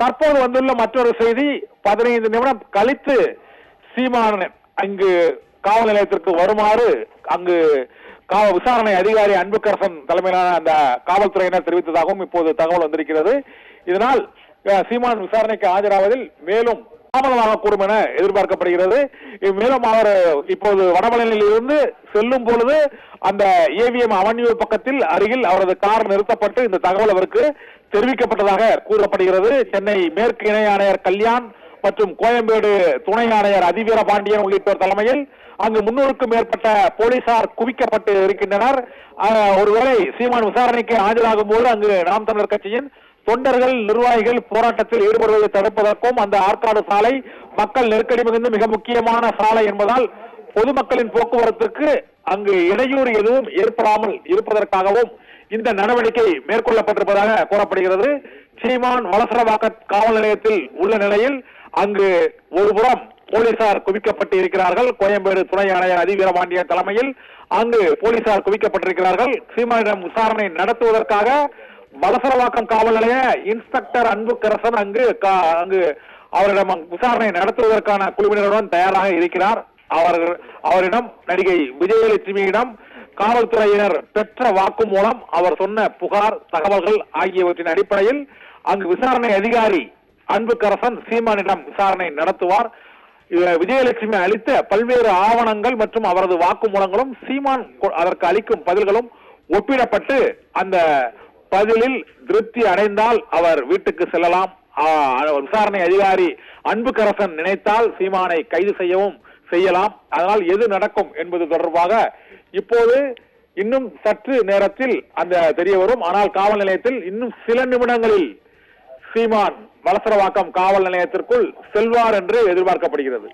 தற்போது வந்துள்ள மற்றொரு செய்தி, 15 நிமிடம் கழித்து சீமான் அங்கு காவல் நிலையத்திற்கு வருமாறு அங்கு விசாரணை அதிகாரி அன்புக்கரசன் தலைமையிலான அந்த காவல்துறையினர் தெரிவித்ததாகவும் இப்போது தகவல் வந்திருக்கிறது. இதனால் சீமான் விசாரணைக்கு ஆஜராவதில் மேலும் தாமதமாகக்கூடும் என எதிர்பார்க்கப்படுகிறது. மேலும் அவர் இப்போது வடபழனியில் இருந்து செல்லும் பொழுது அந்த ஏவிஎம் அவென்யூ பக்கத்தில் அருகில் அவரது கார் நிறுத்தப்பட்டு இந்த தகவல் அவருக்கு தெரிவிக்கப்பட்டதாக கூறப்படுகிறது. சென்னை மேற்கு இணை ஆணையர் கல்யாண் மற்றும் கோயம்பேடு துணை ஆணையர் அதிவீர பாண்டியன் உள்ளிட்டோர் தலைமையில் அங்கு 300க்கும் மேற்பட்ட போலீசார் குவிக்கப்பட்டு இருக்கின்றனர். ஒருவேளை சீமான் விசாரணைக்கு ஆஜராகும் போது அங்கு நாம் தமிழர் கட்சியின் தொண்டர்கள் நிர்வாகிகள் போராட்டத்தில் ஈடுபடுவதை தடுப்பதற்கும் அந்த ஆற்காடு சாலை மக்கள் நெருக்கடி மிகுந்த மிக முக்கியமான சாலை என்பதால் பொதுமக்களின் போக்குவரத்துக்கு அங்கு இடையூறு எதுவும் ஏற்படாமல் இருப்பதற்காகவும் இந்த நடவடிக்கை மேற்கொள்ளப்பட்டிருப்பதாக கூறப்படுகிறது. சீமான் வலசரவாக்க காவல் நிலையத்தில் உள்ள நிலையில் அங்கு ஒருபுறம் போலீசார் குவிக்கப்பட்டு இருக்கிறார்கள். கோயம்பேடு துணை ஆணையர் அதிவீரபாண்டியன் தலைமையில் அங்கு போலீசார் குவிக்கப்பட்டிருக்கிறார்கள். சீமானிடம் விசாரணை நடத்துவதற்காக வலசரவாக்கம் காவல் நிலைய இன்ஸ்பெக்டர் அன்புக்கரசன் அங்கு அவரிடம் விசாரணை நடத்துவதற்கான குழுவினருடன் தயாராக இருக்கிறார். அவரிடம் நடிகை விஜயலட்சுமியிடம் காவல்துறையினர் பெற்ற வாக்கு மூலம் அவர் சொன்ன புகார் தகவல்கள் ஆகியவற்றின் அடிப்படையில் அங்கு விசாரணை அதிகாரி அன்புக்கரசன் சீமானிடம் விசாரணை நடத்துவார். விஜயலட்சுமி அளித்த பல்வேறு ஆவணங்கள் மற்றும் அவரது வாக்குமூலங்களும் சீமான் அதற்கு அளிக்கும் பதில்களும் ஒப்பிடப்பட்டு அந்த பதிலில் திருப்தி அடைந்தால் அவர் வீட்டுக்கு செல்லலாம். விசாரணை அதிகாரி அன்புக்கரசன் நினைத்தால் சீமானை கைது செய்யலாம். அதனால் எது நடக்கும் என்பது தொடர்பாக இப்போது இன்னும் சற்று நேரத்தில் அந்த தெரிய வரும். ஆனால் காவல் நிலையத்தில் இன்னும் சில நிமிடங்களில் சீமான் வலசரவாக்கம் காவல் நிலையத்திற்குள் செல்வார் என்று எதிர்பார்க்கப்படுகிறது.